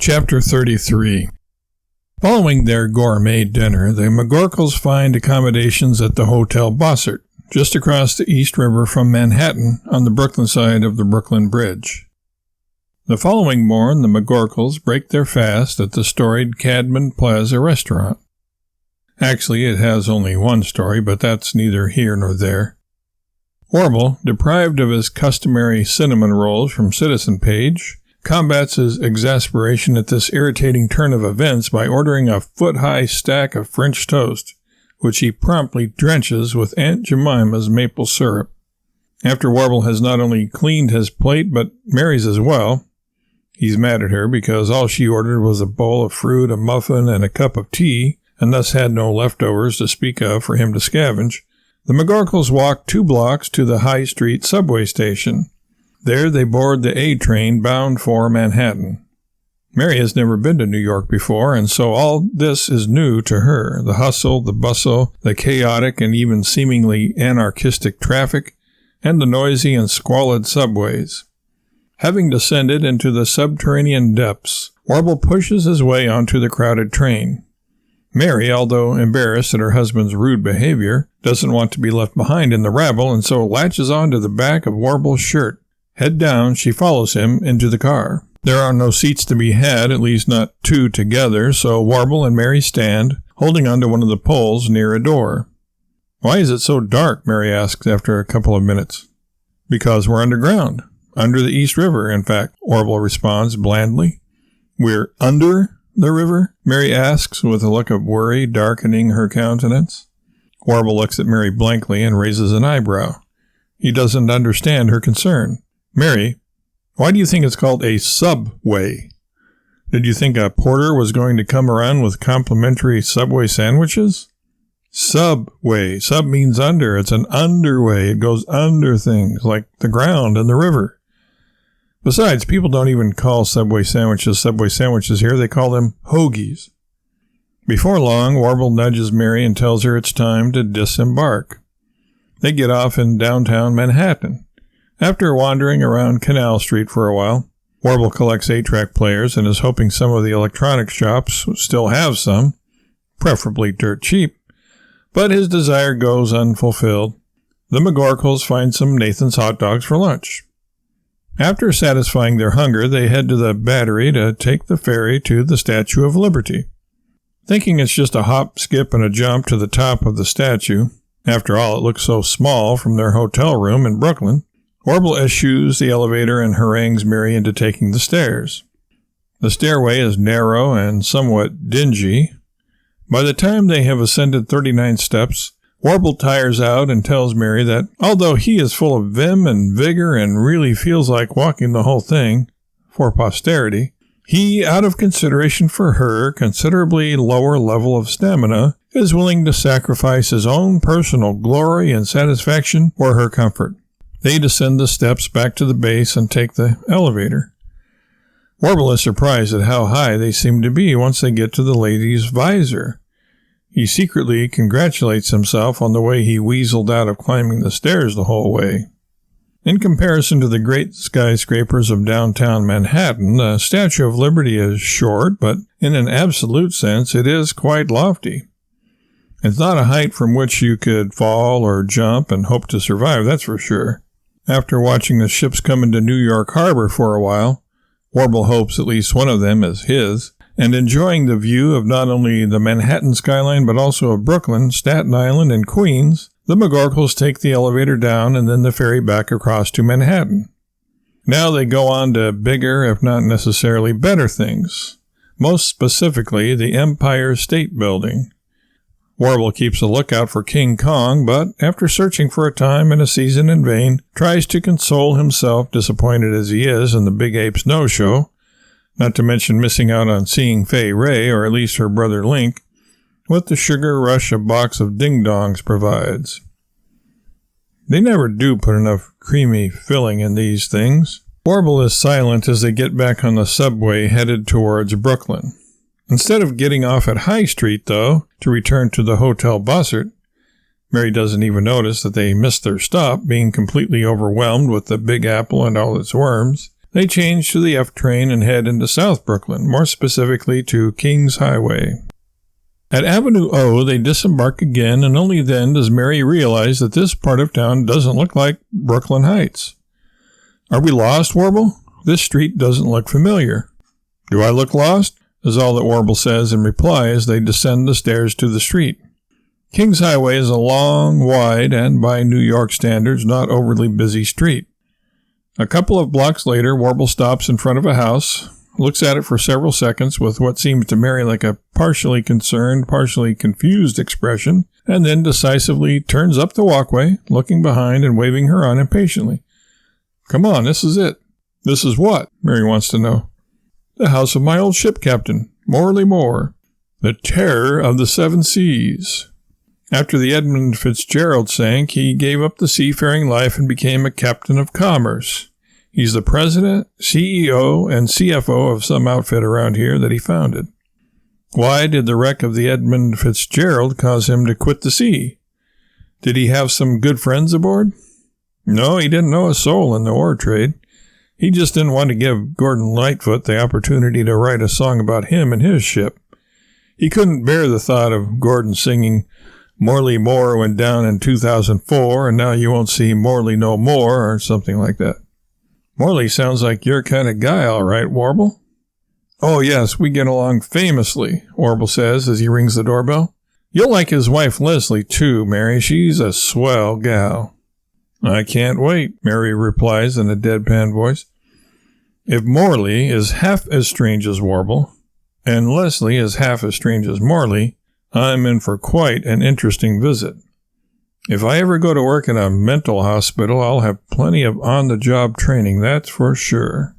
Chapter 33. Following their gourmet dinner, the McGorkles find accommodations at the Hotel Bossert, just across the East River from Manhattan on the Brooklyn side of the Brooklyn Bridge. The following morn, the McGorkles break their fast at the storied Cadman Plaza restaurant. Actually, it has only one story, but that's neither here nor there. Warble, deprived of his customary cinnamon rolls from Citizen Page, combats his exasperation at this irritating turn of events by ordering a foot-high stack of French toast, which he promptly drenches with Aunt Jemima's maple syrup. After Warble has not only cleaned his plate, but Mary's as well, he's mad at her because all she ordered was a bowl of fruit, a muffin, and a cup of tea, and thus had no leftovers to speak of for him to scavenge. The McGorkles walk 2 blocks to the High Street subway station. There they board the A train bound for Manhattan. Mary has never been to New York before, and so all this is new to her. The hustle, the bustle, the chaotic and even seemingly anarchistic traffic, and the noisy and squalid subways. Having descended into the subterranean depths, Warble pushes his way onto the crowded train. Mary, although embarrassed at her husband's rude behavior, doesn't want to be left behind in the rabble, and so latches on to the back of Warble's shirt. Head down, she follows him into the car. There are no seats to be had, at least not 2 together, so Warble and Mary stand, holding onto one of the poles near a door. "Why is it so dark?" Mary asks after a couple of minutes. "Because we're underground. Under the East River, in fact," Warble responds blandly. "We're under the river?" Mary asks, with a look of worry darkening her countenance. Warble looks at Mary blankly and raises an eyebrow. He doesn't understand her concern. "Mary, why do you think it's called a subway? Did you think a porter was going to come around with complimentary Subway sandwiches?" Subway. Sub means under. It's an underway. It goes under things, like the ground and the river. Besides, people don't even call Subway sandwiches here. They call them hoagies. Before long, Warble nudges Mary and tells her it's time to disembark. They get off in downtown Manhattan. After wandering around Canal Street for a while, Warble collects 8-track players and is hoping some of the electronics shops still have some, preferably dirt cheap, but his desire goes unfulfilled. The McGorkles find some Nathan's hot dogs for lunch. After satisfying their hunger, they head to the Battery to take the ferry to the Statue of Liberty. Thinking it's just a hop, skip, and a jump to the top of the statue, after all, it looks so small from their hotel room in Brooklyn, Warble eschews the elevator and harangues Mary into taking the stairs. The stairway is narrow and somewhat dingy. By the time they have ascended 39 steps, Warble tires out and tells Mary that although he is full of vim and vigor and really feels like walking the whole thing, for posterity, he, out of consideration for her considerably lower level of stamina, is willing to sacrifice his own personal glory and satisfaction for her comfort. They descend the steps back to the base and take the elevator. Warble is surprised at how high they seem to be once they get to the lady's visor. He secretly congratulates himself on the way he weaseled out of climbing the stairs the whole way. In comparison to the great skyscrapers of downtown Manhattan, the Statue of Liberty is short, but in an absolute sense it is quite lofty. It's not a height from which you could fall or jump and hope to survive, that's for sure. After watching the ships come into New York Harbor for a while, Warble hopes at least one of them is his, and enjoying the view of not only the Manhattan skyline but also of Brooklyn, Staten Island, and Queens, the McGorkles take the elevator down and then the ferry back across to Manhattan. Now they go on to bigger, if not necessarily better things, most specifically the Empire State Building. Warble keeps a lookout for King Kong, but after searching for a time and a season in vain, tries to console himself, disappointed as he is in the Big Ape's no-show, not to mention missing out on seeing Fay Ray, or at least her brother Link, with the sugar rush a box of ding-dongs provides. They never do put enough creamy filling in these things. Warble is silent as they get back on the subway headed towards Brooklyn. Instead of getting off at High Street, though, to return to the Hotel Bossert, Mary doesn't even notice that they missed their stop, being completely overwhelmed with the Big Apple and all its worms. They change to the F train and head into South Brooklyn, more specifically to Kings Highway. At Avenue O, they disembark again, and only then does Mary realize that this part of town doesn't look like Brooklyn Heights. Are we lost, Warble? This street doesn't look familiar. Do I look lost? Is all that Warble says in reply as they descend the stairs to the street. Kings Highway is a long, wide, and by New York standards, not overly busy street. A couple of blocks later, Warble stops in front of a house, looks at it for several seconds with what seems to Mary like a partially concerned, partially confused expression, and then decisively turns up the walkway, looking behind and waving her on impatiently. Come on, this is it. This is what? Mary wants to know. The house of my old ship captain, Morley Moore, the terror of the seven seas. After the Edmund Fitzgerald sank, he gave up the seafaring life and became a captain of commerce. He's the president, CEO, and CFO of some outfit around here that he founded. Why did the wreck of the Edmund Fitzgerald cause him to quit the sea? Did he have some good friends aboard? No, he didn't know a soul in the ore trade. He just didn't want to give Gordon Lightfoot the opportunity to write a song about him and his ship. He couldn't bear the thought of Gordon singing, Morley Moore went down in 2004, and now you won't see Morley no more, or something like that. Morley sounds like your kind of guy, all right, Warble. Oh, yes, we get along famously, Warble says as he rings the doorbell. You'll like his wife Leslie, too, Mary. She's a swell gal. I can't wait, Mary replies in a deadpan voice. If Morley is half as strange as Warble, and Leslie is half as strange as Morley, I'm in for quite an interesting visit. If I ever go to work in a mental hospital, I'll have plenty of on-the-job training, that's for sure.